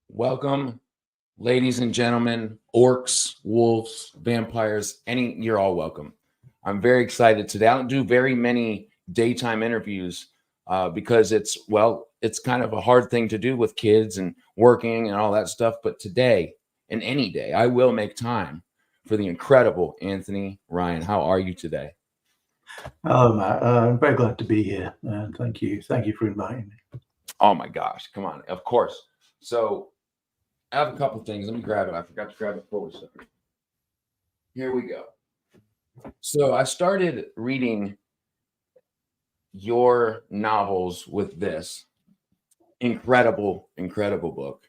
Welcome, ladies and gentlemen, orcs, wolves, vampires, you're all welcome. I'm very excited today. I don't do very many daytime interviews because it's kind of a hard thing to do with kids and working and all that stuff. But today and any day, I will make time for the incredible Anthony Ryan. How are you today? Hello, Matt. I'm very glad to be here. And thank you for inviting me. Oh my gosh, come on. Of course. So I have a couple things. Let me grab it. I forgot to grab it forward. Here we go. So I started reading your novels with this incredible book.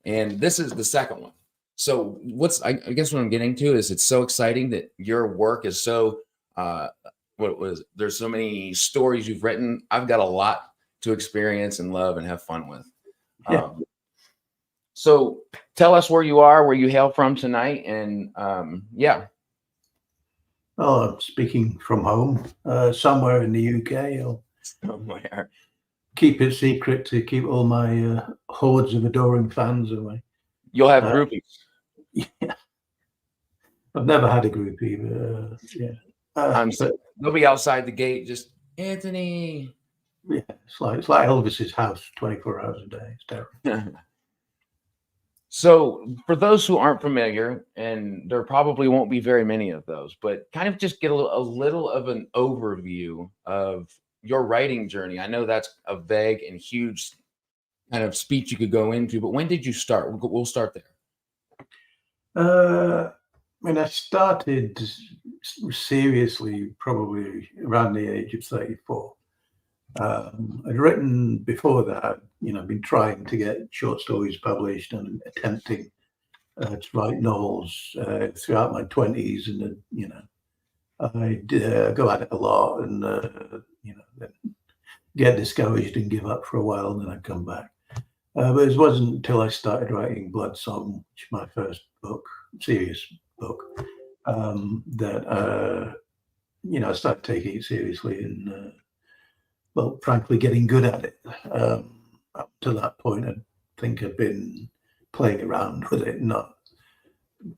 And this is the second one. So I guess what I'm getting to is it's so exciting that your work is so there's so many stories you've written. I've got a lot to experience and love and have fun with. Yeah. So tell us where you are, where you hail from tonight. And yeah. Oh, I'm speaking from home, somewhere in the UK. I'll somewhere. Keep it secret to keep all my hordes of adoring fans away. You'll have groupies. Yeah. I've never had a groupie, but yeah. They'll be outside the gate, just Anthony. Yeah, it's like Elvis's house, 24 hours a day. It's terrible. So for those who aren't familiar, and there probably won't be very many of those, but kind of just get a little of an overview of your writing journey. I know that's a vague and huge kind of speech you could go into, but when did you start? We'll start there. I started seriously probably around the age of 34. I'd written before that, been trying to get short stories published and attempting to write novels throughout my 20s, and I'd go at it a lot, and then get discouraged and give up for a while, and then I'd come back. But it wasn't until I started writing Blood Song, which is my first book, serious book, that I started taking it seriously and frankly, getting good at it. Up to that point, I think I'd been playing around with it, not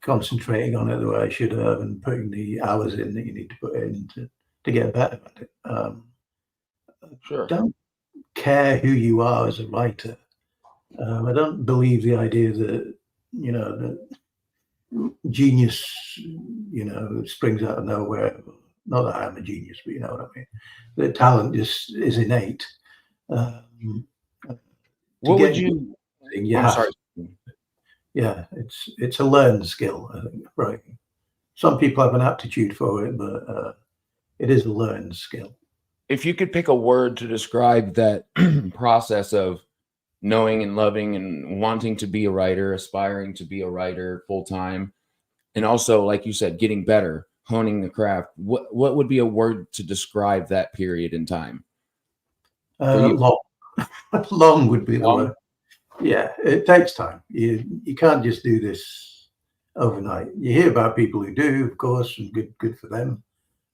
concentrating on it the way I should have, and putting the hours in that you need to put in to get better at it. Sure. Don't care who you are as a writer. I don't believe the idea that that genius springs out of nowhere. Not that I'm a genius, but you know what I mean. The talent just is innate. What would you? Yeah, sorry. Yeah, it's a learned skill, I think. Right. Some people have an aptitude for it, but it is a learned skill. If you could pick a word to describe that process of knowing and loving and wanting to be a writer, aspiring to be a writer full time, and also, like you said, getting better, honing the craft, what would be a word to describe that period in time? Long. Long would be the word. Yeah, it takes time. You can't just do this overnight. You hear about people who do, of course, and good for them.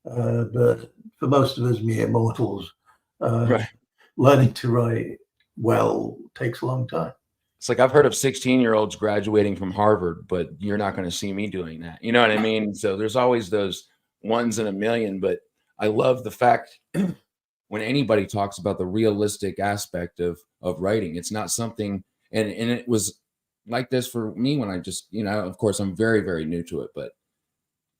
But for most of us mere mortals, right, learning to write well takes a long time. It's like I've heard of 16-year-olds graduating from Harvard, but you're not going to see me doing that. You know what I mean? So there's always those ones in a million. But I love the fact when anybody talks about the realistic aspect of writing, it's not something, and it was like this for me when I just, of course, I'm very, very new to it, but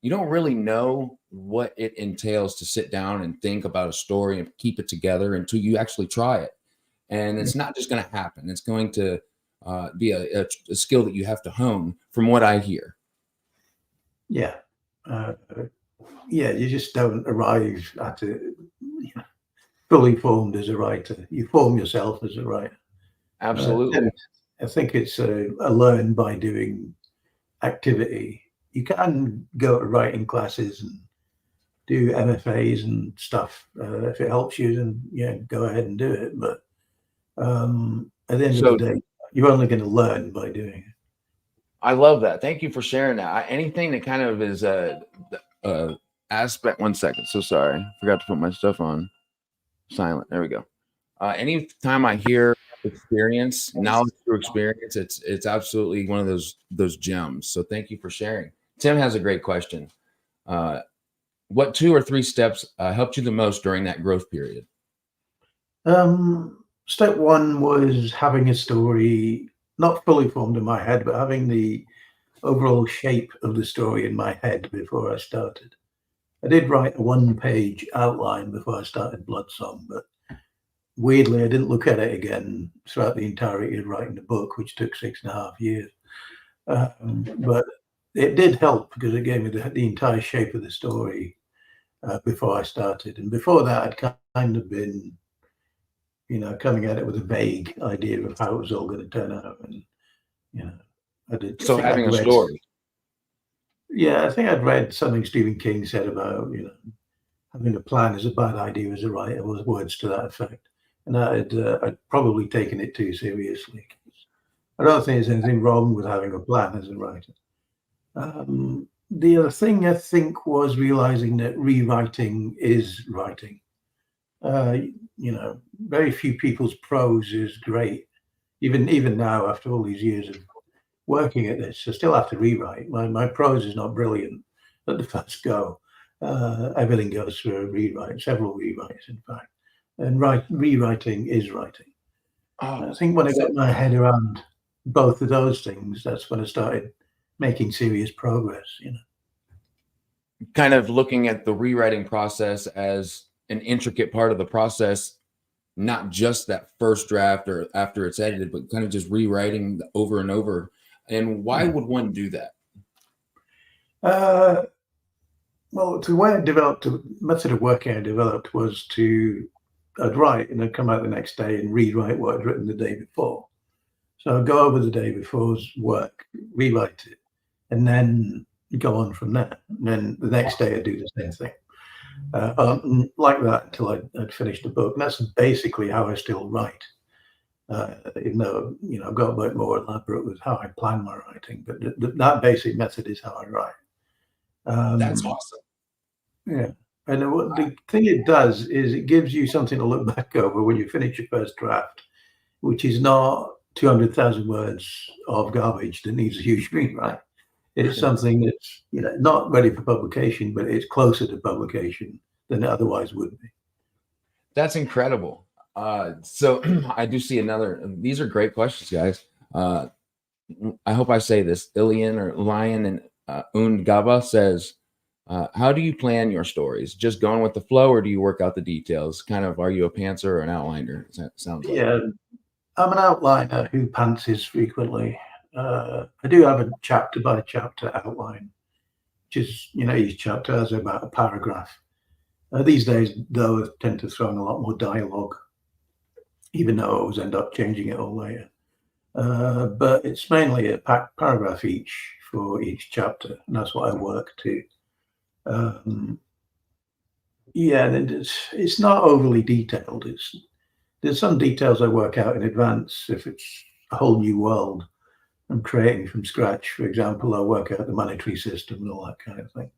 you don't really know what it entails to sit down and think about a story and keep it together until you actually try it. And it's not just going to happen. It's going to be a skill that you have to hone, from what I hear. Yeah. You just don't arrive at it fully formed as a writer. You form yourself as a writer. Absolutely. I think it's a learn by doing activity. You can go to writing classes and do MFAs and stuff. If it helps you, then go ahead and do it. But at the end of the day, you're only going to learn by doing it. I love that. Thank you for sharing that. Anything that kind of is a aspect. One second. So sorry, forgot to put my stuff on silent. There we go. Anytime I hear experience, knowledge through experience, it's absolutely one of those gems. So thank you for sharing. Tim has a great question. What 2 or 3 steps helped you the most during that growth period? Step one was having a story not fully formed in my head, but having the overall shape of the story in my head before I started. I did write a one-page outline before I started Bloodsong, but weirdly, I didn't look at it again throughout the entirety of writing the book, which took 6.5 years. But it did help because it gave me the entire shape of the story before I started. And before that, I'd kind of been, coming at it with a vague idea of how it was all going to turn out. And, I So think I'd having a read, story. yeah, I think I'd read something Stephen King said about, having a plan is a bad idea as a writer, was words to that effect. And I'd probably taken it too seriously. I don't think there's anything wrong with having a plan as a writer. The other thing I think was realizing that rewriting is writing. Very few people's prose is great. Even now, after all these years of working at this, I still have to rewrite. My prose is not brilliant at the first go. Everything goes through a rewrite, several rewrites, in fact. And rewriting is writing. I think when I got my head around both of those things, that's when I started making serious progress. Kind of looking at the rewriting process as an intricate part of the process, not just that first draft or after it's edited, but kind of just rewriting over and over. And why would one do that? Well, the way I developed, the method of working I developed was I'd write and I'd come out the next day and rewrite what I'd written the day before. So I'd go over the day before's work, rewrite it, and then go on from there. And then the next day I'd do the same thing. Like that until I'd finished the book. And that's basically how I still write. Even though, I've got a bit more elaborate with how I plan my writing, but that basic method is how I write. That's awesome. Yeah. And what the thing it does is it gives you something to look back over when you finish your first draft, which is not 200,000 words of garbage that needs a huge rewrite. It's something that's not ready for publication, but it's closer to publication than it otherwise would be. That's incredible. So I do see another. These are great questions, guys. I hope I say this. Ilian or Lion and Undgaba says, how do you plan your stories? Just going with the flow, or do you work out the details? Kind of, are you a pantser or an outliner? Sounds like. Yeah, I'm an outliner who pantses frequently. I do have a chapter by chapter outline, which is, each chapter has about a paragraph. These days, though, I tend to throw in a lot more dialogue, even though I always end up changing it all later. But it's mainly a paragraph each for each chapter, and that's what I work to. Yeah, and it's not overly detailed. There's some details I work out in advance. If it's a whole new world I'm creating from scratch, for example, I'll work out the monetary system and all that kind of thing.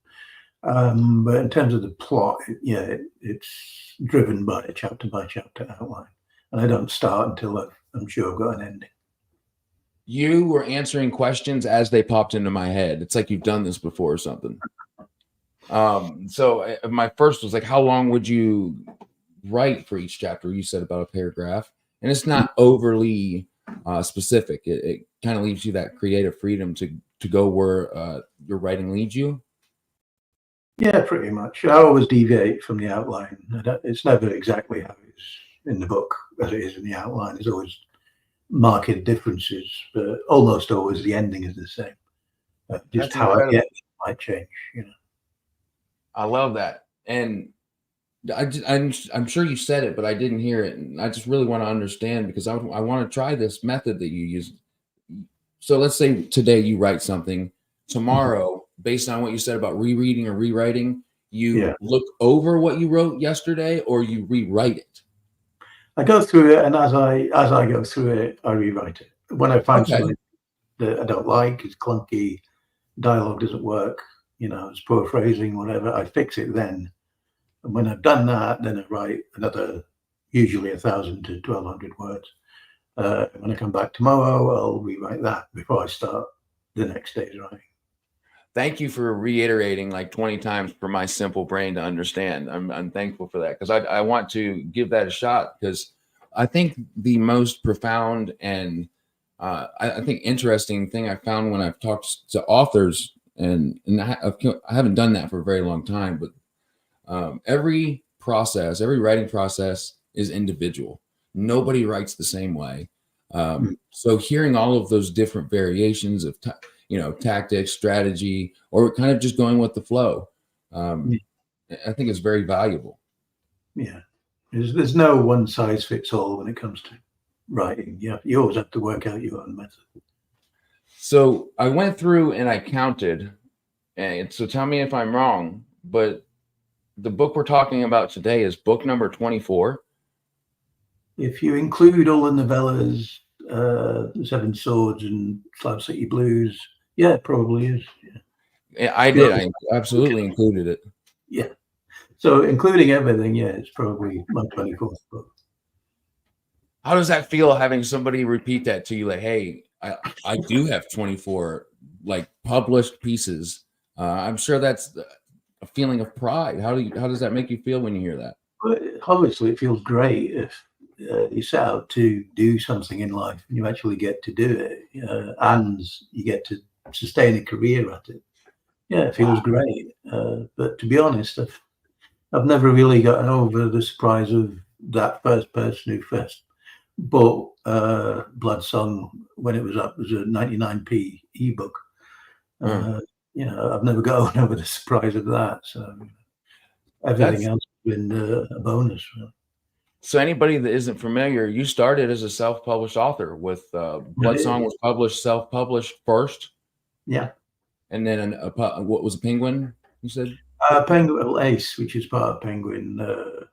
But in terms of the plot, it's driven by chapter outline, and I don't start until I'm sure I've got an ending. You were answering questions as they popped into my head. It's like you've done this before or something. So my first was like, how long would you write for each chapter? You said about a paragraph, and it's not overly specific. It kind of leaves you that creative freedom to go where your writing leads you. Yeah, pretty much. I always deviate from the outline. It's never exactly how it is in the book as it is in the outline. There's always marked differences, but almost always the ending is the same. Just That's how incredible. I get it might change. I love that, and I'm sure you said it, but I didn't hear it, and I just really want to understand because I want to try this method that you use. So let's say today you write something. Tomorrow, based on what you said about rereading or rewriting, you look over what you wrote yesterday, or you rewrite it. I go through it, and as I go through it, I rewrite it. When I find something that I don't like, it's clunky, dialogue doesn't work, it's poor phrasing, whatever, I fix it then. And when I've done that, then I write another, usually 1,000 to 1,200 words. When I come back tomorrow, I'll rewrite that before I start the next day's writing. Thank you for reiterating like 20 times for my simple brain to understand. I'm thankful for that, because I want to give that a shot, because I think the most profound and I think interesting thing I found when I've talked to authors, and I haven't done that for a very long time, but every writing process is individual. Nobody writes the same way. So hearing all of those different variations of tactics, strategy, or kind of just going with the flow, I think it's very valuable. Yeah, there's no one size fits all when it comes to writing. Yeah, you always have to work out your own method. So I went through and I counted, and so tell me if I'm wrong, but the book we're talking about today is book number 24. If you include all the novellas, The Seven Swords and Slough City Blues, yeah, it probably is. Yeah. I did. I absolutely included it. Yeah. So including everything, yeah, it's probably my 24th book. How does that feel, having somebody repeat that to you, like, hey, I do have 24 like published pieces? I'm sure that's a feeling of pride. How does that make you feel when you hear that? Well, obviously, it feels great if you set out to do something in life and you actually get to do it, and you get to sustain a career at it. Yeah, it feels great. But to be honest, I've never really gotten over the surprise of that first person who first bought Blood Song when it was up as a 99p ebook. I've never gotten over the surprise of that. So everything else has been a bonus. So anybody that isn't familiar, you started as a self-published author with Blood Song was published self-published first. Yeah. And then what was a Penguin, you said? Penguin Ace, which is part of Penguin,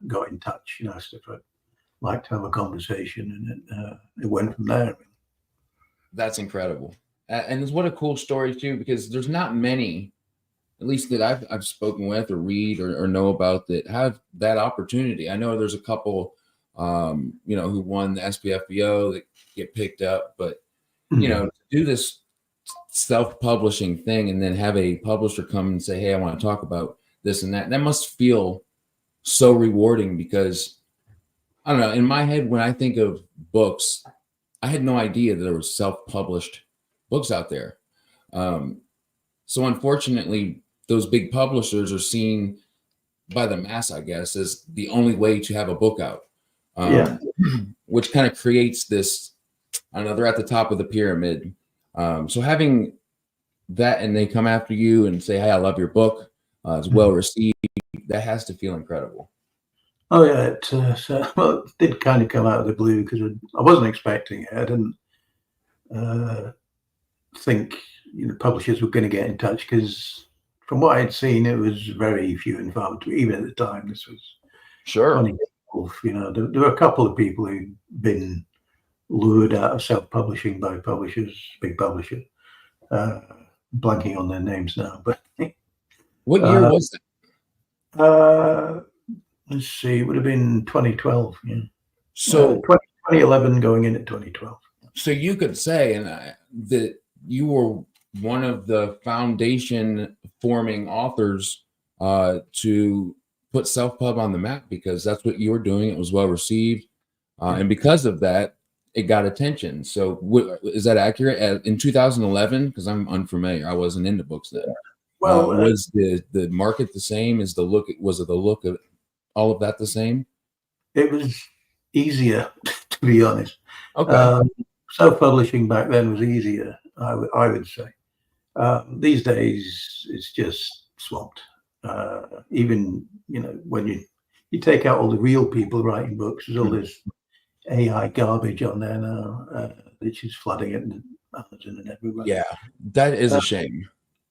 got in touch, asked if I'd like to have a conversation, and it went from there. That's incredible. And what a cool story too, because there's not many, at least that I've spoken with or read or know about, that have that opportunity. I know there's a couple, who won the SPFBO that get picked up, but to do this self-publishing thing and then have a publisher come and say, hey, I want to talk about this and that must feel so rewarding, because I don't know, in my head, when I think of books, I had no idea that there was self-published books out there. So unfortunately, those big publishers are seen by the mass, I guess, as the only way to have a book out, which kind of creates this, I don't know, they're at the top of the pyramid. So having that, and they come after you and say, hey, I love your book, it's well received, that has to feel incredible. Oh yeah, it did kind of come out of the blue, because I wasn't expecting it. I didn't think publishers were going to get in touch, because from what I'd seen, it was very few and far between. Even at the time, this was sure. There were a couple of people who'd been lured out of self-publishing by publishers, big publishers. Blanking on their names now, but what year was that? Let's see, it would have been 2012. Yeah. So 2011 going into 2012. So you could say that you were one of the foundation forming authors to put self-pub on the map, because that's what you were doing. It was well received. And because of that, it got attention. So is that accurate? In 2011, because I'm unfamiliar, I wasn't into books then. Well, was the market the same? Was the look of all of that the same? It was easier, to be honest. Okay. Self-publishing back then was easier, I would say. These days, it's just swamped. Even when you take out all the real people writing books, there's all this AI garbage on there now, which is flooding it in Amazon and everywhere. Yeah, that is a shame.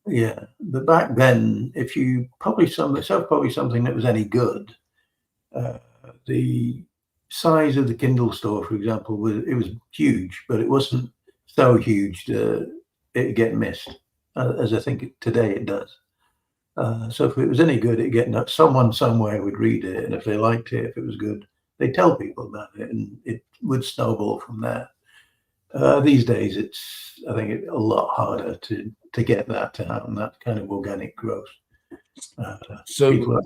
Yeah, but back then, if you self-publish something that was any good, the size of the Kindle store, for example, was huge, but it wasn't so huge that it'd get missed, as I think today it does. So if it was any good, it'd get someone somewhere would read it, and if they liked it, if it was good, they'd tell people about it, and it would snowball from there. These days, I think, a lot harder to get that to happen, that kind of organic growth. So People are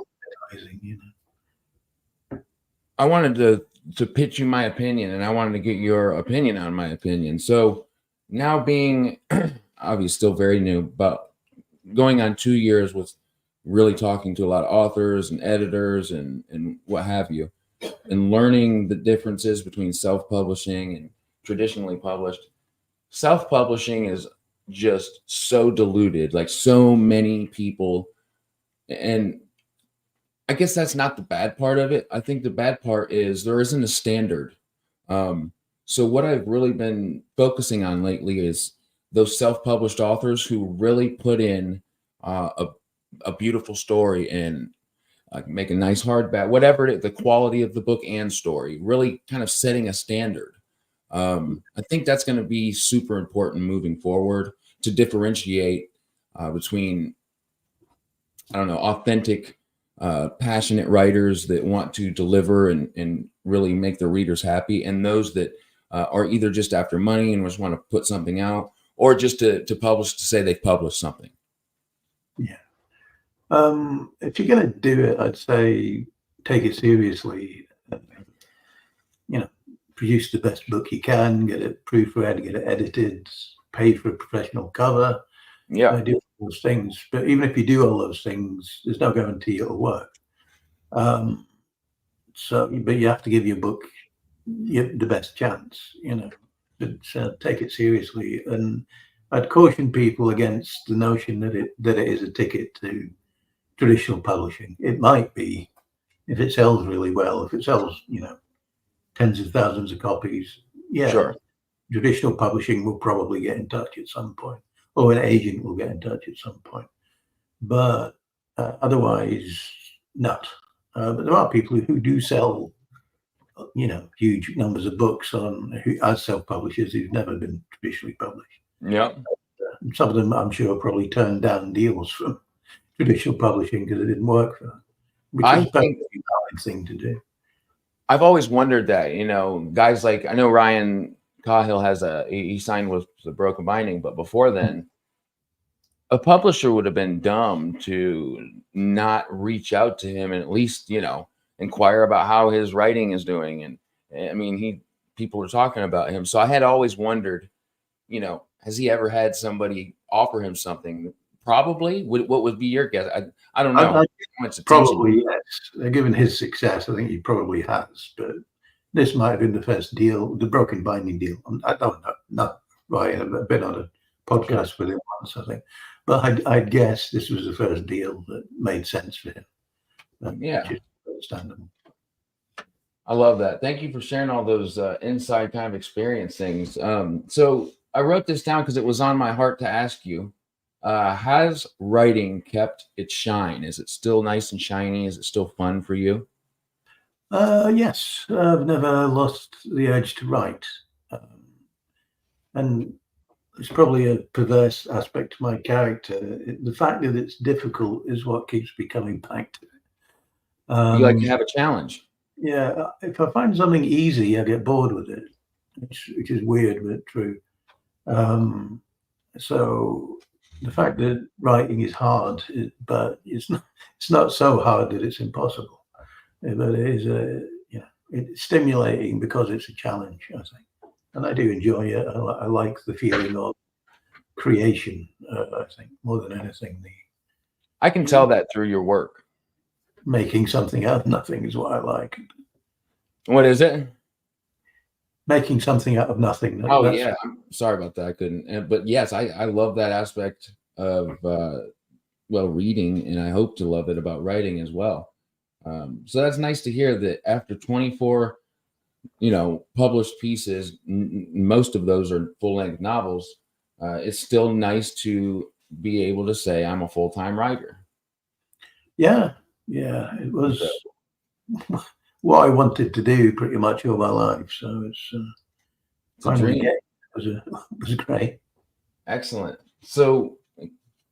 advertising, you know. I wanted to pitch you my opinion, and I wanted to get your opinion on my opinion. So now being obviously still very new, but going on 2 years with really talking to a lot of authors and editors and what have you, and learning the differences between self-publishing and traditionally published. Self-publishing is just so diluted, like so many people. And I guess that's not the bad part of it. I think the bad part is there isn't a standard. So what I've really been focusing on lately is those self-published authors who really put in a beautiful story and make a nice hardback, whatever the quality of the book and story, really kind of setting a standard. I think that's going to be super important moving forward to differentiate between, I don't know, authentic, passionate writers that want to deliver and really make their readers happy, and those that are either just after money and just want to put something out, or just to publish to say they've published something. Yeah. If you're going to do it, I'd say take it seriously. You know, produce the best book you can, get it proofread, get it edited, pay for a professional cover. Yeah. Do all those things. But even if you do all those things, there's no guarantee it'll work. But you have to give your book the best chance, you know. But take it seriously, and I'd caution people against the notion that it is a ticket to traditional publishing. It might be if it sells really well, if it sells, you know, tens of thousands of copies. Yeah, Sure. Traditional publishing will probably get in touch at some point, or an agent will get in touch at some point. But otherwise, not. But there are people who do sell, you know, huge numbers of books as self-publishers who've never been traditionally published. Yeah. Some of them, I'm sure, probably turned down deals from traditional publishing because it didn't work for them, which is a perfectly valid thing to do. I've always wondered that, you know, guys like, I know Ryan Cahill he signed with the Broken Binding, but before then, a publisher would have been dumb to not reach out to him and at least, you know, inquire about how his writing is doing. And I mean, people were talking about him. So I had always wondered, you know, has he ever had somebody offer him something? Probably. What would be your guess? I don't know. Probably, yes. Given his success, I think he probably has. But this might have been the first deal, the Broken Binding deal. I don't know, not Ryan. I've been on a podcast with him once, I think. But I'd guess this was the first deal that made sense for him. Yeah. Understandable. I love that. Thank you for sharing all those inside kind of experience things. So I wrote this down because it was on my heart to ask you. Has writing kept its shine? Is it still nice and shiny? Is it still fun for you? Yes. I've never lost the urge to write. And it's probably a perverse aspect to my character. The fact that it's difficult is what keeps me coming back to it. You like to have a challenge. Yeah. If I find something easy, I get bored with it, which is weird but true. So the fact that writing is hard, but it's not so hard that it's impossible. But it is it's stimulating because it's a challenge, I think, and I do enjoy it. I like the feeling of creation. I think more than anything, I can tell that through your work. Making something out of nothing is what I like. What is it? Making something out of nothing. Oh, yeah. I'm sorry about that. I couldn't. But yes, I love that aspect of reading, and I hope to love it about writing as well. So that's nice to hear that after 24, published pieces, most of those are full-length novels. It's still nice to be able to say I'm a full-time writer. Yeah, it was what I wanted to do pretty much all my life. So it's a dream. It was great. Excellent. So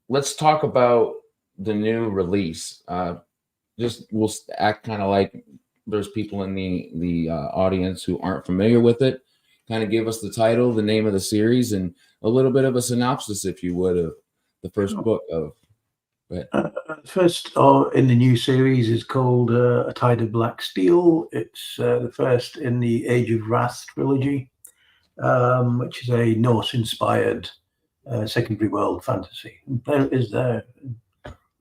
let's talk about the new release. Just we'll act kind of like there's people in the audience who aren't familiar with it. Kind of give us the title, the name of the series, and a little bit of a synopsis, if you would, of the first Sure. book of. Go ahead. First in the new series is called A Tide of Black Steel. It's the first in the Age of Wrath trilogy, which is a Norse-inspired secondary world fantasy. And there it is there.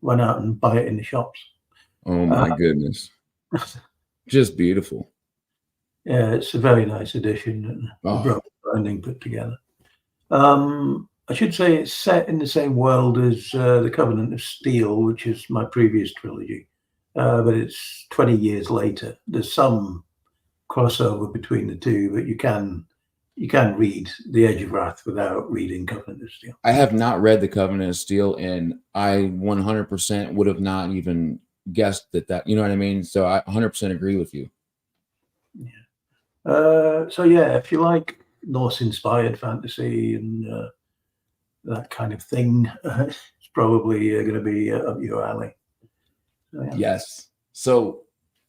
Run out and buy it in the shops. Oh Uh, my goodness, just beautiful. yeah, it's a very nice edition and the Oh, broken binding put together. I should say it's set in the same world as The Covenant of Steel, which is my previous trilogy, but it's 20 years later. There's some crossover between the two, but you can read The Edge of Wrath without reading Covenant of Steel. I have not read the Covenant of Steel, and I 100% would have not even guessed that. You know what I mean? So I 100% agree with you. So yeah, if you like Norse-inspired fantasy and that kind of thing, it's probably going to be up your alley. So, yeah. Yes. So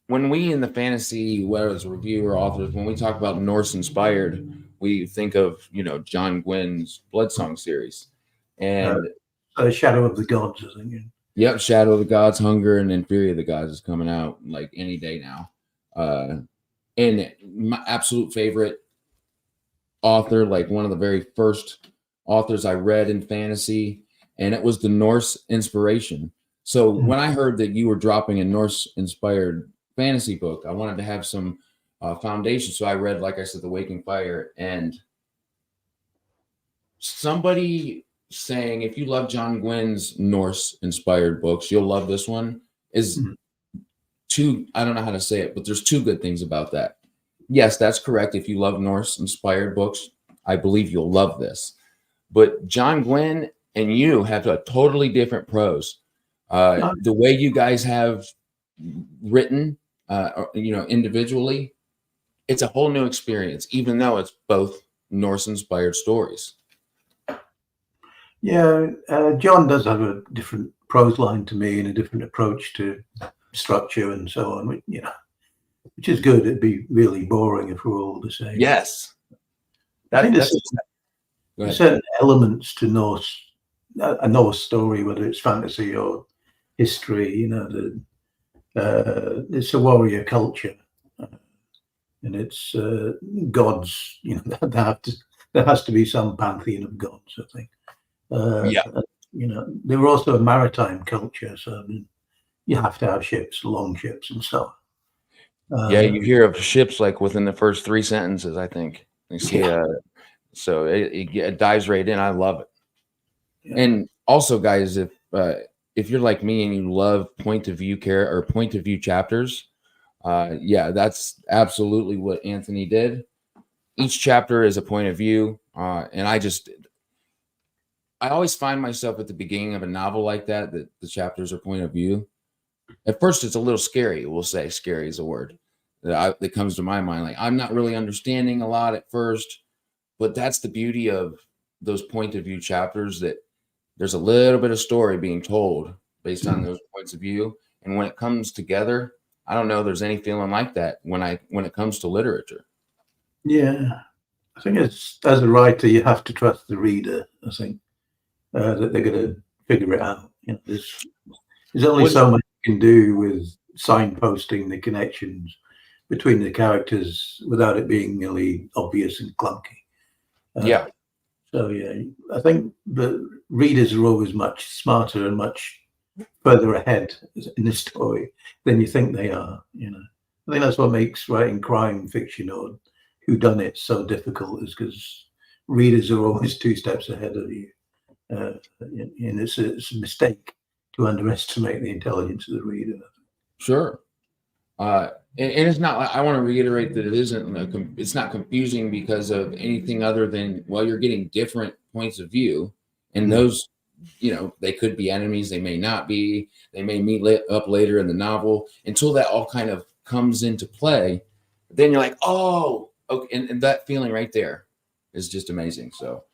when we in the fantasy, whether it's reviewer authors, when we talk about Norse inspired, we think of John Gwynn's Bloodsong series, and Shadow of the Gods, I think. yep, Shadow of the Gods, Hunger, and then Fury of the Gods is coming out like any day now. And my absolute favorite author, like one of the very first authors I read in fantasy, and it was the Norse Inspiration. So when I heard that you were dropping a Norse inspired fantasy book, I wanted to have some foundation. So I read, like I said, The Waking Fire, and somebody saying if you love John Gwynn's Norse inspired books, you'll love this one. Is two, I don't know how to say it, but there's two good things about that. Yes, that's correct. If you love Norse inspired books, I believe you'll love this. But John Gwynn and you have a totally different prose. The way you guys have written, individually, it's a whole new experience, even though it's both Norse inspired stories. Yeah, John does have a different prose line to me and a different approach to structure and so on, which is good. It'd be really boring if we're all the same. Yes. I think there's certain elements to a Norse story, whether it's fantasy or history, it's a warrior culture. And it's gods, there has to be some pantheon of gods, I think. They were also a maritime culture, so you have to have ships, long ships, and so on. You hear of ships like within the first 3 sentences, I think. You see, so it dives right in. I love it. Yeah. And also, guys, if you're like me and you love point of view chapters, that's absolutely what Anthony did. Each chapter is a point of view, and I always find myself at the beginning of a novel like that the chapters are point of view. At first, it's a little scary. We'll say scary is a word that comes to my mind. Like, I'm not really understanding a lot at first, but that's the beauty of those point of view chapters, that there's a little bit of story being told based on those points of view. And when it comes together, I don't know there's any feeling like that when it comes to literature. Yeah, I think it's, as a writer, you have to trust the reader, I think, that they're going to figure it out. There's only so much you can do with signposting the connections between the characters without it being really obvious and clunky. So I think the readers are always much smarter and much further ahead in the story than you think they are. I think that's what makes writing crime fiction or whodunit so difficult, is because readers are always 2 steps ahead of you. And it's a mistake to underestimate the intelligence of the reader. Sure. And it's not, I want to reiterate that it's not confusing because of anything other than, you're getting different points of view, and those, they could be enemies. They may not be, they may meet up later in the novel until that all kind of comes into play. Then you're like, oh, okay. And that feeling right there is just amazing. So,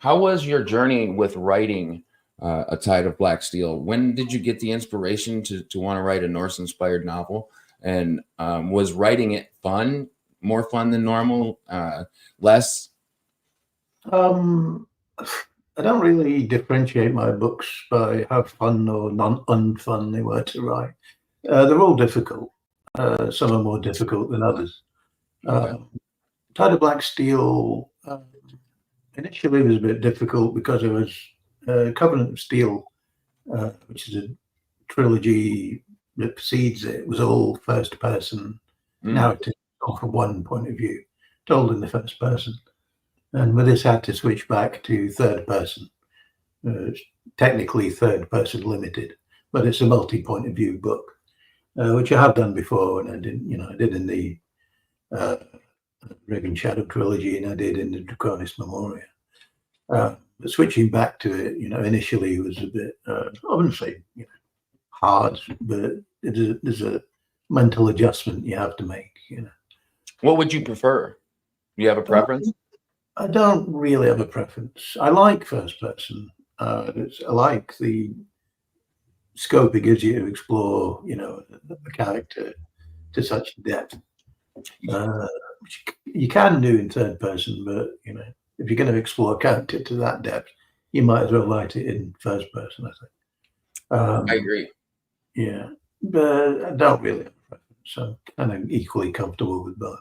How was your journey with writing A Tide of Black Steel? When did you get the inspiration to want to write a Norse-inspired novel? And was writing it fun, more fun than normal, less? Um, I don't really differentiate my books by how fun or non-unfun they were to write. They're all difficult. Some are more difficult than others. Okay. Tide of Black Steel initially was a bit difficult because it was Covenant of Steel, which is a trilogy that precedes it. It was all first person narrative, all from one point of view, told in the first person. And with this, had to switch back to third person. It's technically third person limited, but it's a multi-point of view book, which I have done before, and I did in the Raven Shadow trilogy, and I did in the Draconis Memoria. But switching back to it, initially was a bit, obviously, hard, but there's a mental adjustment you have to make. What would you prefer? You have a preference? I don't really have a preference. I like first person. I like the scope it gives you to explore, the character to such depth. Which you can do in third person, but if you're going to explore a character to that depth, you might as well write it in first person, I think. I agree. Yeah, but I don't really have a preference. I'm kind of equally comfortable with both.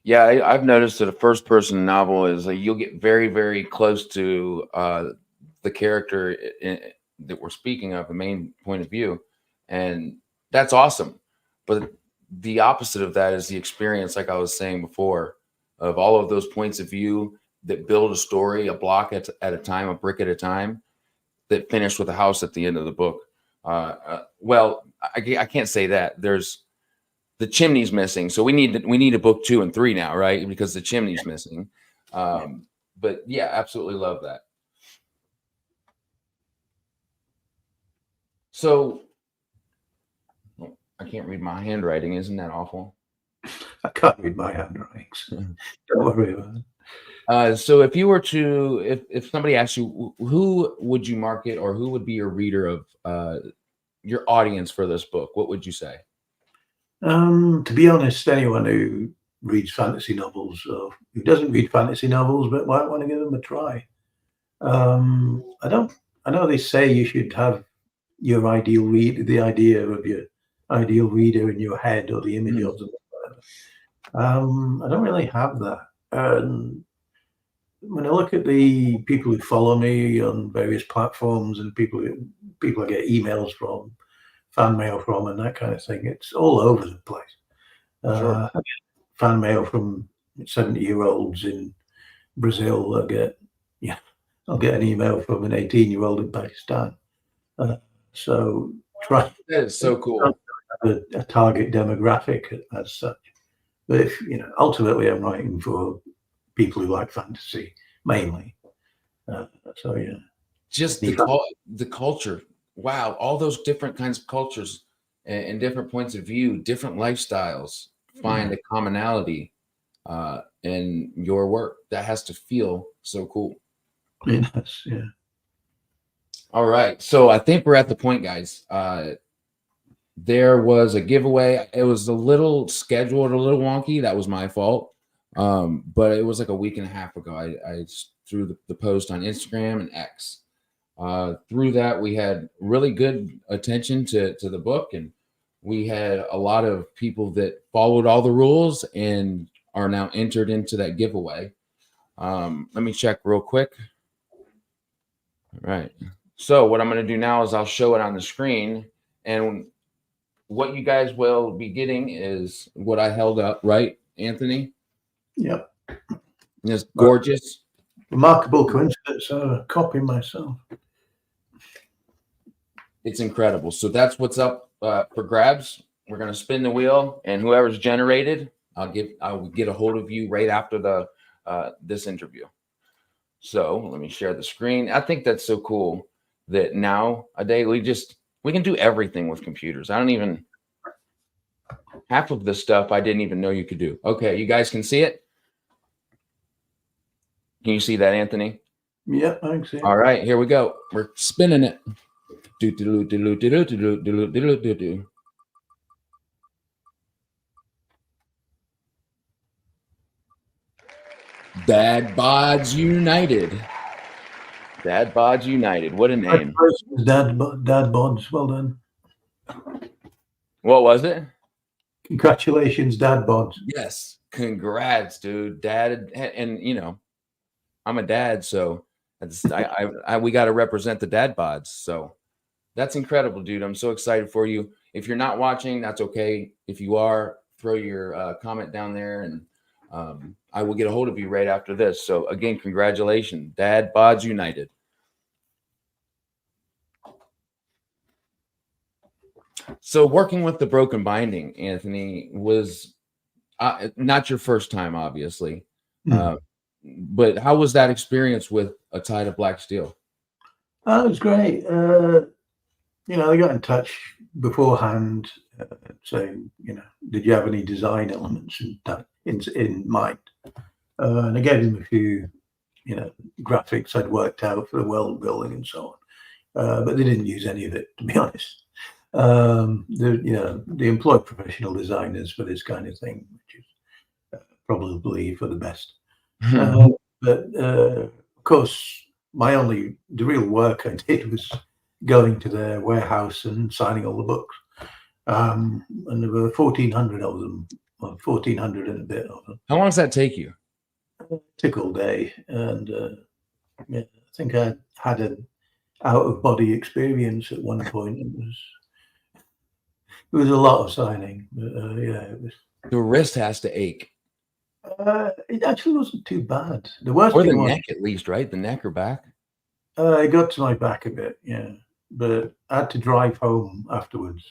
Yeah, I've noticed that a first person novel is you'll get very, very close to the character that we're speaking of, the main point of view. And that's awesome. But the opposite of that is the experience, like I was saying before, of all of those points of view that build a story, a block at a time, a brick at a time, that finish with a house at the end of the book. Well, I can't say that. There's the chimney's missing, so we need a book 2 and 3 now, right? Because the chimney's missing. But yeah, absolutely love that. So I can't read my handwriting. Isn't that awful? I can't read my handwriting, so don't worry about it. So if you were to, if somebody asked you, who would you market, or who would be your reader of your audience for this book, what would you say? To be honest, anyone who reads fantasy novels or who doesn't read fantasy novels but might want to give them a try. I know they say you should have your ideal read, the idea of your ideal reader in your head, or the image of them. I don't really have that. When I look at the people who follow me on various platforms and people I get emails from, fan mail from, and that kind of thing, it's all over the place. Sure. I get fan mail from 70-year-olds in Brazil. I'll get an email from an 18-year-old in Pakistan. So try. That is so cool. A target demographic as such. But if ultimately I'm writing for people who like fantasy mainly. So yeah. Just the culture. Wow, all those different kinds of cultures and different points of view, different lifestyles find a commonality in your work. That has to feel so cool. Yes, yeah. All right, so I think we're at the point, guys. There was a giveaway. It was a little scheduled, a little wonky. That was my fault. But it was like a week and a half ago. I threw the post on Instagram and X. Through that, we had really good attention to the book, and we had a lot of people that followed all the rules and are now entered into that giveaway. Let me check real quick. All right. So what I'm going to do now is I'll show it on the screen, and what you guys will be getting is what I held up, right, Anthony? Yep. It's gorgeous. Remarkable coincidence. Copying myself. It's incredible. So that's what's up for grabs. We're going to spin the wheel, and whoever's generated, I'll get a hold of you right after the this interview. So let me share the screen. I think that's so cool that nowadays we can do everything with computers. Half of the stuff I didn't even know you could do. Okay, you guys can see it? Can you see that, Anthony? Yeah, thanks. Yeah. All right, here we go. We're spinning it. Do, do, do, do, do, do, do, do, do, do, do, do. Dad Bods United. Dad Bods United. What a name. Congratulations, Dad Bods. Well done. What was it? Congratulations, Dad Bods. Yes. Congrats, dude. Dad, and you know, I'm a dad, so that's we got to represent the dad bods. So that's incredible, dude. I'm so excited for you. If you're not watching, that's okay. If you are, throw your comment down there, and I will get a hold of you right after this. So again, congratulations, Dad Bods United. So working with the broken binding, Anthony, was not your first time, obviously. But how was that experience with A Tide of Black Steel? That was great. You know, they got in touch beforehand, saying, you know, did you have any design elements in mind? And I gave them a few, you know, graphics I'd worked out for the world building and so on. But they didn't use any of it, to be honest. You know, they employ professional designers for this kind of thing, which is probably for the best. But of course, the real work I did was going to their warehouse and signing all the books. And there were 1,400 of them, or 1,400 and a bit of them. How long does that take you? It took all day. And yeah, I think I had an out-of-body experience at one point. It was a lot of signing. But, yeah, it was. The wrist has to ache. It actually wasn't too bad. The worst or thing the was, neck, at least, right? The neck or back. It got to my back a bit, yeah. But I had to drive home afterwards,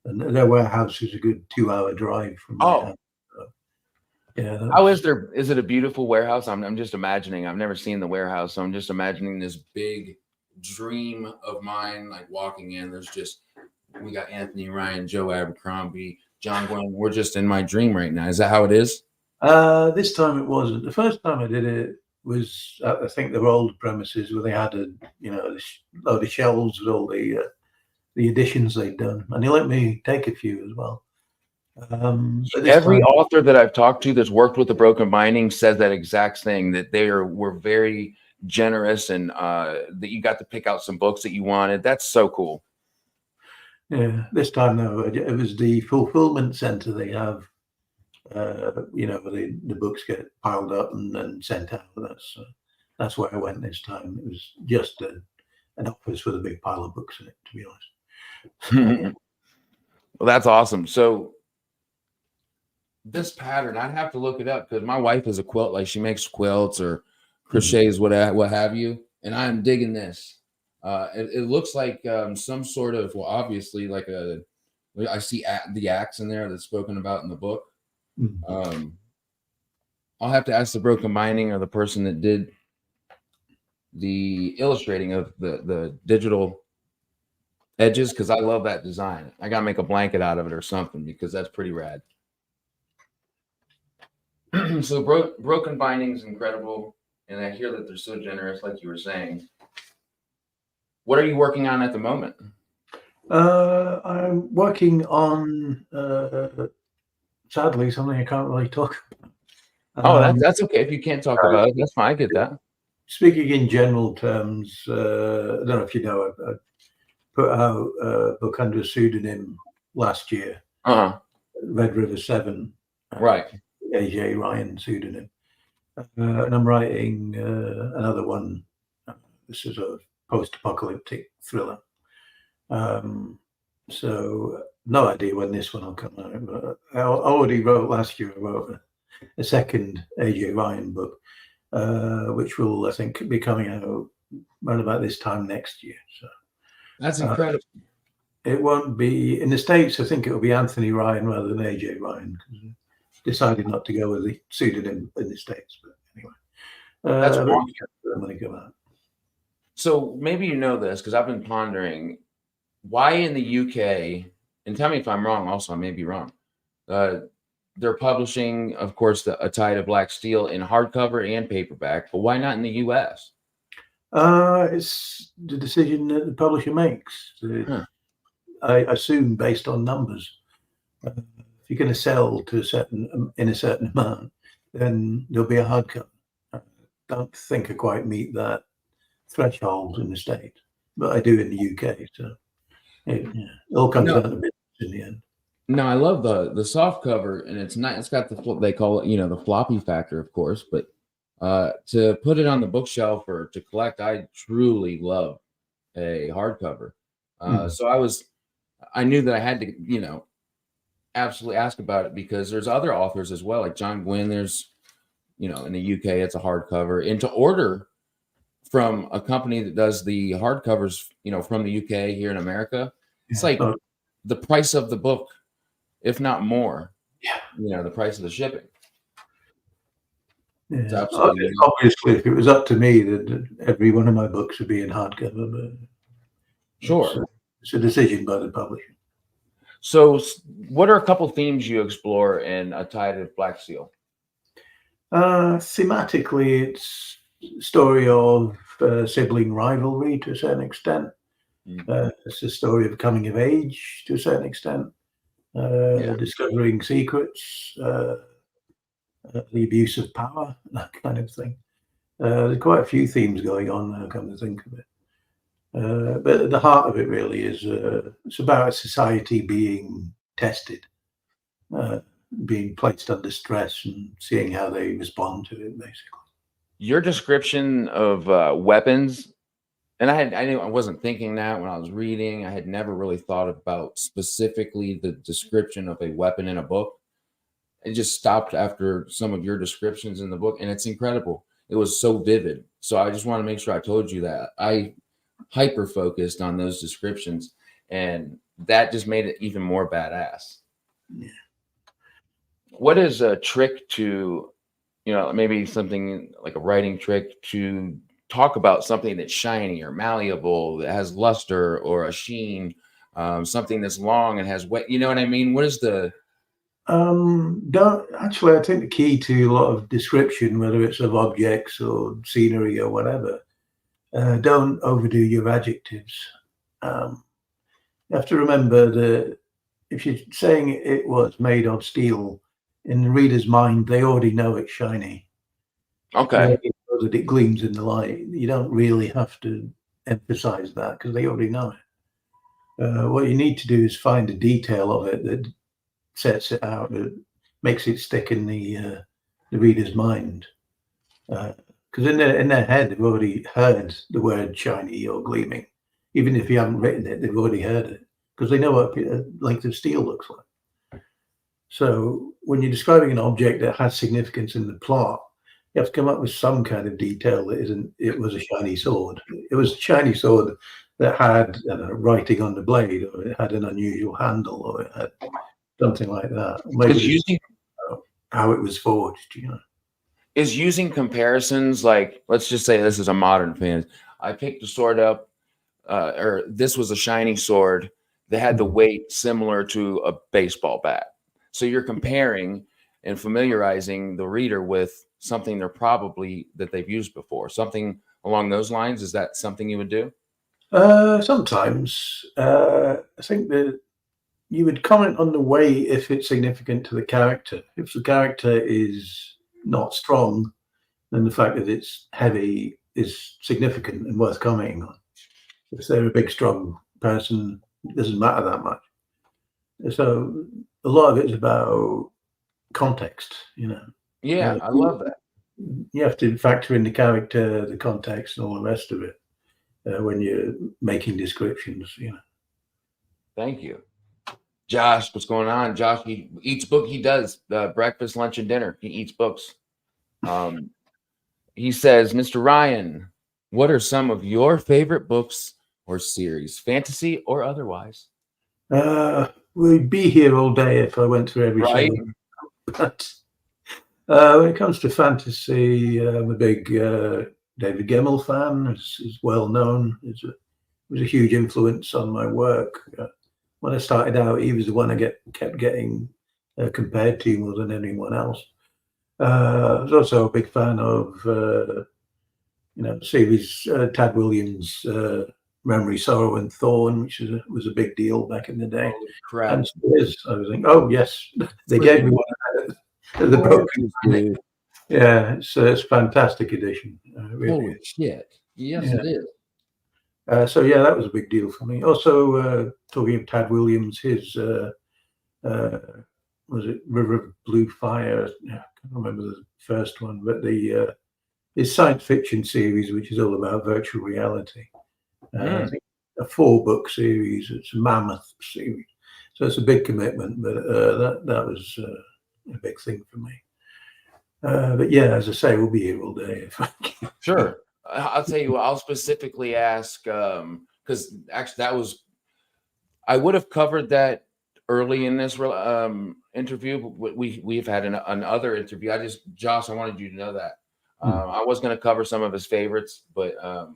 and their warehouse is a good 2-hour drive from my house. So, yeah. How is there? Is it a beautiful warehouse? I'm just imagining. I've never seen the warehouse, so I'm just imagining this big dream of mine, like walking in. We got Anthony Ryan, Joe Abercrombie, John Gwen. We're just in my dream right now. Is that how it is? This time it wasn't. The first time I did it was, I think, their old premises where they had a load of shelves with all the editions they'd done, and they let me take a few as well. Every author that I've talked to that's worked with the broken binding says that exact thing, that were very generous, and that you got to pick out some books that you wanted. That's so cool. Yeah, this time though, it was the fulfillment center they have. You know, where the books get piled up and then sent out. That's where I went this time. It was just an office with a big pile of books in it, to be honest. Yeah. Well, that's awesome. So this pattern, I'd have to look it up because my wife is a quilt, like she makes quilts or crochets, what have you. And I'm digging this. It looks like some sort of, well, obviously like I see the axe in there that's spoken about in the book. I'll have to ask the broken binding or the person that did the illustrating of the digital edges, because I love that design. I gotta make a blanket out of it or something because that's pretty rad. So broken binding is incredible, and I hear that they're so generous, like you were saying. What are you working on at the moment? I'm working on sadly something I can't really talk about. Oh, that's okay if you can't talk about it. That's fine. I get that. Speaking in general terms, I don't know if you know, I put out a book under a pseudonym last year. Red River 7. Right. A.J. Ryan pseudonym. And I'm writing another one. This is a post-apocalyptic thriller. So no idea when this one will come out. But I already wrote last year. I wrote a second A.J. Ryan book, which will, I think, be coming out around about this time next year. So that's incredible. It won't be in the States. I think it will be Anthony Ryan rather than A.J. Ryan, because I decided not to go with the pseudonym in the States. But anyway, that's awesome. When it come out. So maybe you know this, because I've been pondering why in the UK, and tell me if I'm wrong. Also, I may be wrong. They're publishing, of course, A Tide of Black Steel in hardcover and paperback, but why not in the US? It's the decision that the publisher makes. Huh. I assume based on numbers. If you're going to sell to in a certain amount, then there'll be a hardcover. I don't think I quite meet that threshold in the States, but I do in the UK. So it all comes No, down to business in the end. no, I love the soft cover, and it's not. It's got they call it, the floppy factor, of course. But to put it on the bookshelf or to collect, I truly love a hardcover. Mm. So I knew that I had to, absolutely ask about it, because there's other authors as well, like John Gwynn. There's, in the UK, it's a hardcover, and to order from a company that does the hardcovers, from the UK here in America, it's Yeah. like the price of the book, if not more. Yeah. The price of the shipping. It's Yeah. absolutely Obviously, if it was up to me, that every one of my books would be in hardcover, but sure. it's a decision by the publisher. So, what are a couple themes you explore in A Tide of Black Seal? Thematically, it's a story of sibling rivalry to a certain extent. It's a story of coming of age to a certain extent, discovering secrets, the abuse of power, that kind of thing. There's quite a few themes going on now, come to think of it. But at the heart of it really is it's about a society being tested, being placed under stress, and seeing how they respond to it, basically. Your description of weapons, and I wasn't thinking that when I was reading. I had never really thought about specifically the description of a weapon in a book. It just stopped after some of your descriptions in the book, and it's incredible. It was so vivid. So I just want to make sure I told you that I hyper focused on those descriptions, and that just made it even more badass. Yeah. What is a trick to, maybe something like a writing trick to talk about something that's shiny or malleable, that has luster or a sheen, something that's long and has wet, you know what I mean? What is the Don't actually. I think the key to a lot of description, whether it's of objects or scenery or whatever, don't overdo your adjectives. You have to remember that if you're saying it was made of steel, in the reader's mind, they already know it's shiny. They okay? already know that it gleams in the light. You don't really have to emphasize that because they already know it. What you need to do is find a detail of it that sets it out, that makes it stick in the reader's mind. Because in their head, they've already heard the word shiny or gleaming. Even if you haven't written it, they've already heard it because they know what a length of steel looks like. So when you're describing an object that has significance in the plot, you have to come up with some kind of detail that isn't, it was a shiny sword. It was a shiny sword that had writing on the blade, or it had an unusual handle, or it had something like that. Maybe how it was forged, Is using comparisons, like, let's just say this is a modern fan. I picked a sword up, or this was a shiny sword that had the weight similar to a baseball bat. So you're comparing and familiarizing the reader with something that they've used before, something along those lines. Is that something you would do? Sometimes. I think that you would comment on the way if it's significant to the character. If the character is not strong, then the fact that it's heavy is significant and worth commenting on. If they're a big, strong person, it doesn't matter that much. So a lot of it's about context, Yeah, I love that. You have to factor in the character, the context, and all the rest of it when you're making descriptions, Thank you. Josh, what's going on? Josh, he eats book. He does breakfast, lunch, and dinner. He eats books. He says, Mr. Ryan, what are some of your favorite books or series, fantasy or otherwise? We'd be here all day if I went through every Right. single. But when it comes to fantasy, I'm a big David Gemmell fan. He's well known. It was a huge influence on my work. When I started out, he was the one I kept getting compared to more than anyone else. I was also a big fan of series, Tad Williams, Memory, Sorrow, and Thorn, which was a big deal back in the day. Holy crap. And still is. I was thinking, oh, yes, they gave me one of the broken. Dude. Yeah, it's a fantastic edition. Really Holy is. shit. Yes, Yeah. it is. So yeah, that was a big deal for me. Also, talking of Tad Williams, his was it River of Blue Fire? Yeah, I can't remember the first one, but the his science fiction series, which is all about virtual reality. I think a 4-book series. It's a mammoth series, so it's a big commitment. But that was a big thing for me. But yeah, as I say, we'll be here all day. Sure. I'll tell you what, I'll specifically ask, because actually I would have covered that early in this interview, but we've had another interview. Josh, I wanted you to know that. I was going to cover some of his favorites, but I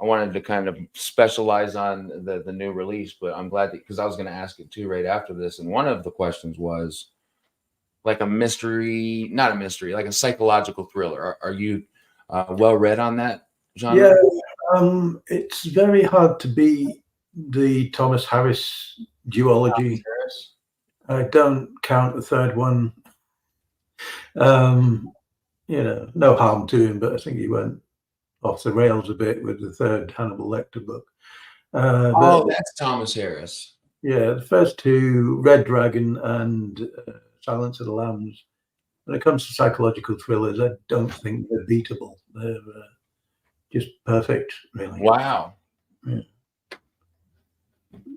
wanted to kind of specialize on the new release, but I'm glad that, because I was going to ask it too right after this. And one of the questions was like a mystery, not a mystery, like a psychological thriller. Are you well read on that genre? Yeah, it's very hard to be the Thomas Harris duology. I don't count the third one. No harm to him, but I think he went off the rails a bit with the third Hannibal Lecter book. That's Thomas Harris. Yeah, the first two, Red Dragon and Silence of the Lambs. When it comes to psychological thrillers, I don't think they're beatable. They're just perfect, really. Wow. Yeah.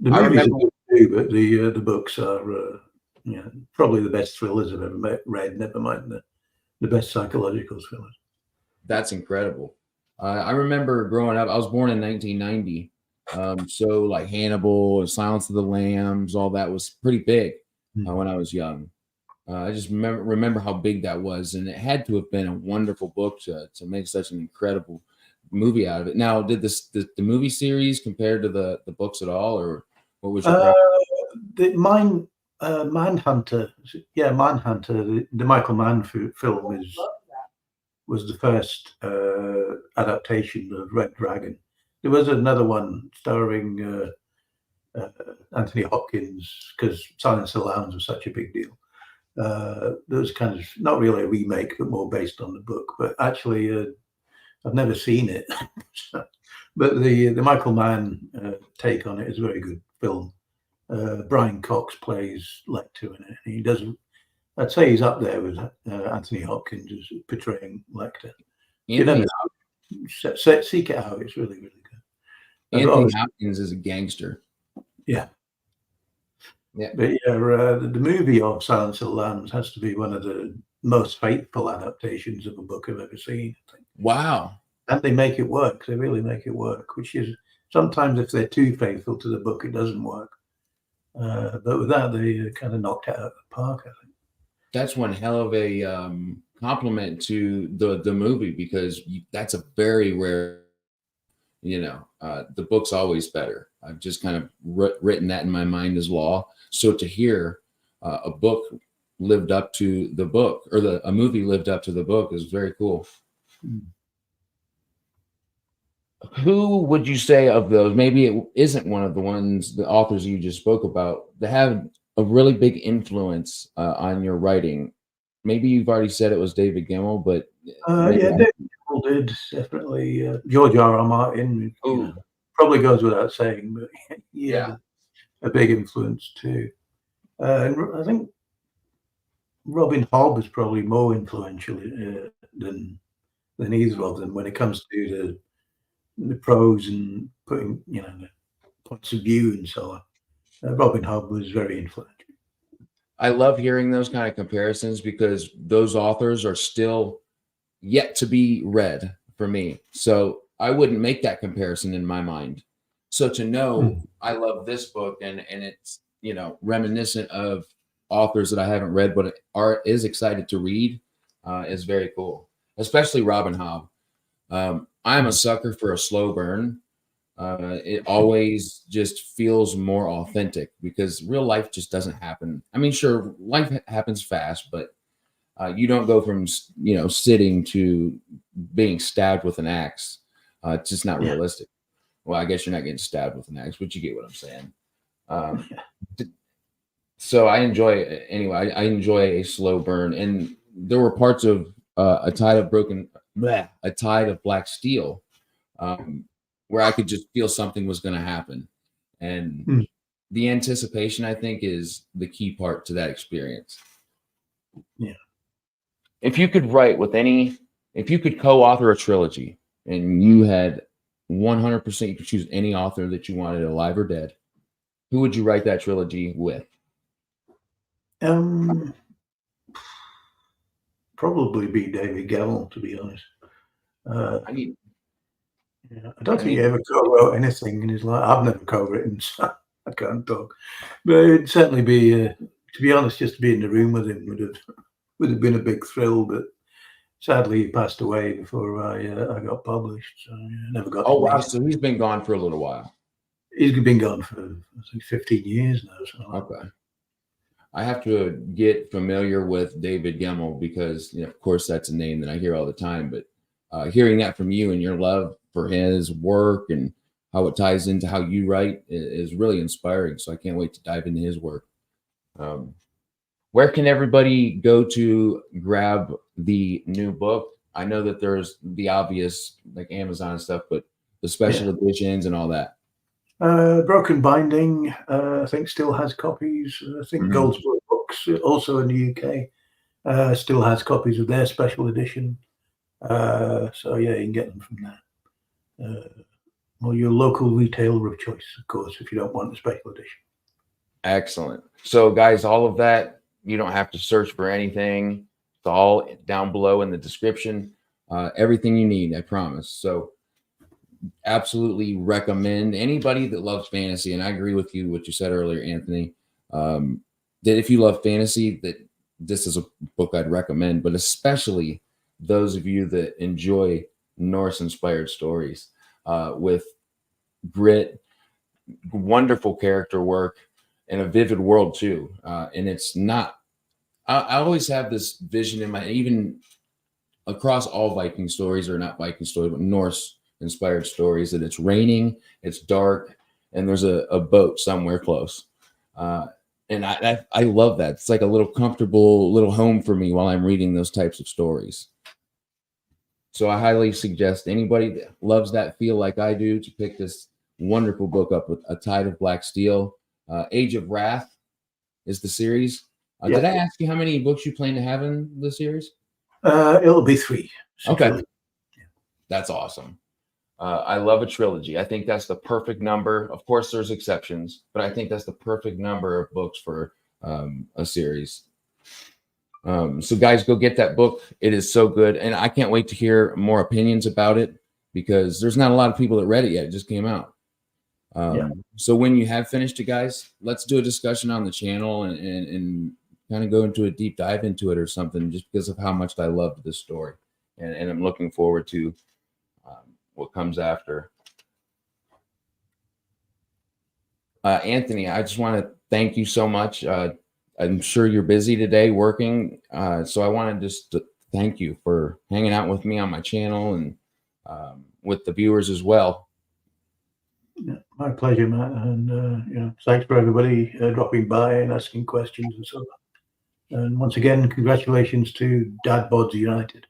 The movies are good too, but the books are probably the best thrillers I've ever read. Never mind the best psychological thrillers. That's incredible. I remember growing up. I was born in 1990, so like Hannibal and Silence of the Lambs, all that was pretty big when I was young. I just remember how big that was, and it had to have been a wonderful book to make such an incredible movie out of it. Now, did the movie series compare to the books at all, or what was your Manhunter? Yeah, Manhunter. The Michael Mann film was the first adaptation of Red Dragon. There was another one starring Anthony Hopkins, because Silence of the Lambs was such a big deal. There was kind of not really a remake, but more based on the book. But actually, I've never seen it. But the Michael Mann take on it is a very good film. Brian Cox plays Lecter in it. He doesn't. I'd say he's up there with Anthony Hopkins as portraying Lecter. Seek it out. It's really, really good. Anthony Hopkins is a gangster. Yeah. Yeah. But yeah, the movie of Silence of the Lambs has to be one of the most faithful adaptations of a book I've ever seen, I think. Wow. And they make it work. They really make it work, which is sometimes if they're too faithful to the book, it doesn't work. But with that, they kind of knocked it out of the park, I think. That's one hell of a compliment to the movie, because that's a very rare, the book's always better. I've just kind of written that in my mind as law. So to hear a book lived up to the book, or a movie lived up to the book, is very cool. Who would you say of those, maybe it isn't one of the authors you just spoke about, that have a really big influence on your writing? Maybe you've already said it was David Gemmell, but David Gemmell did, definitely. George R.R. Martin, probably goes without saying, but yeah, a big influence too. And I think Robin Hobb is probably more influential than either of them when it comes to the prose and putting, the points of view and so on. Robin Hobb was very influential. I love hearing those kind of comparisons, because those authors are still yet to be read for me. So I wouldn't make that comparison in my mind. So to know I love this book and it's, reminiscent of authors that I haven't read but is excited to read is very cool, especially Robin Hobb. I'm a sucker for a slow burn. It always just feels more authentic, because real life just doesn't happen. I mean, sure, life happens fast, but You don't go from sitting to being stabbed with an axe. It's just not realistic. Well, I guess you're not getting stabbed with an axe, but you get what I'm saying. So I enjoy anyway. I enjoy a slow burn, and there were parts of a tide of black steel, where I could just feel something was going to happen, and the anticipation, I think, is the key part to that experience. Yeah. If you could co-author a trilogy, and you had 100%, you could choose any author that you wanted, alive or dead, who would you write that trilogy with? Probably be David Gemmell, to be honest. I don't think he ever co-wrote anything in his life. I've never co-written, so I can't talk. But it'd certainly be, to be honest, just to be in the room with him would have been a big thrill. But sadly, he passed away before I got published, so I never got. Oh wow! So he's been gone for a little while. He's been gone for I think 15 years now. So okay. I have to get familiar with David Gemmell because, of course, that's a name that I hear all the time. But hearing that from you and your love for his work and how it ties into how you write is really inspiring. So I can't wait to dive into his work. Where can everybody go to grab the new book? I know that there's the obvious, like Amazon and stuff, but the special editions and all that. Broken Binding, I think, still has copies. I think Goldsboro Books, also in the UK, still has copies of their special edition. So yeah, you can get them from there. Or your local retailer of choice, of course, if you don't want the special edition. Excellent. So guys, all of that, you don't have to search for anything. It's all down below in the description. Everything you need, I promise. So absolutely recommend anybody that loves fantasy, and I agree with you what you said earlier, Anthony, that if you love fantasy, that this is a book I'd recommend, but especially those of you that enjoy Norse inspired stories with grit, wonderful character work, and a vivid world too. And it's not, I always have this vision in my, even across all Viking stories, or not Viking stories, but Norse inspired stories, that it's raining, it's dark, and there's a boat somewhere close. And I love that. It's like a little comfortable little home for me while I'm reading those types of stories. So I highly suggest anybody that loves that feel like I do to pick this wonderful book up, with A Tide of Black Steel. Age of Wrath is the series. Did I ask you how many books you plan to have in the series? It'll be 3. Okay. That's awesome. I love a trilogy. I think that's the perfect number. Of course, there's exceptions, but I think that's the perfect number of books for a series. So guys, go get that book. It is so good. And I can't wait to hear more opinions about it, because there's not a lot of people that read it yet. It just came out. So when you have finished it, guys, let's do a discussion on the channel and kind of go into a deep dive into it or something, just because of how much I loved this story. And I'm looking forward to what comes after. Anthony, I just want to thank you so much. I'm sure you're busy today working. So I want to just thank you for hanging out with me on my channel and with the viewers as well. Yeah, my pleasure, Matt. And thanks for everybody dropping by and asking questions and so on. And once again, congratulations to Dad Bods United.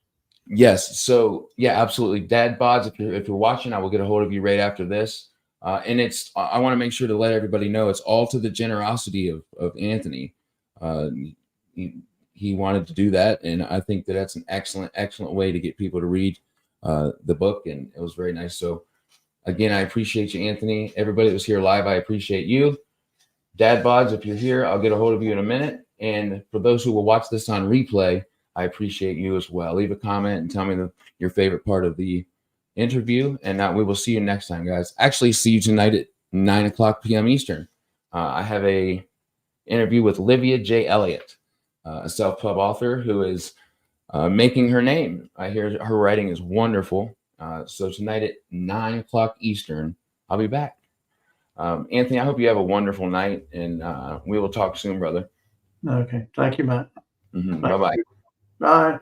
Yes. So yeah, absolutely. Dad Bods, if you're watching, I will get a hold of you right after this. And I want to make sure to let everybody know it's all to the generosity of Anthony. He wanted to do that, and I think that that's an excellent way to get people to read the book, and it was very nice. So again, I appreciate you, Anthony. Everybody that was here live, I appreciate you. Dad Bods, if you're here, I'll get a hold of you in a minute. And for those who will watch this on replay, I appreciate you as well. Leave a comment and tell me your favorite part of the interview. And we will see you next time, guys. Actually, see you tonight at 9:00 p.m. Eastern. I have a interview with Livia J. Elliott, a self-pub author who is making her name. I hear her writing is wonderful. So tonight at 9:00 Eastern, I'll be back. Anthony, I hope you have a wonderful night, and we will talk soon, brother. Okay. Thank you, Matt. Bye-bye. Bye.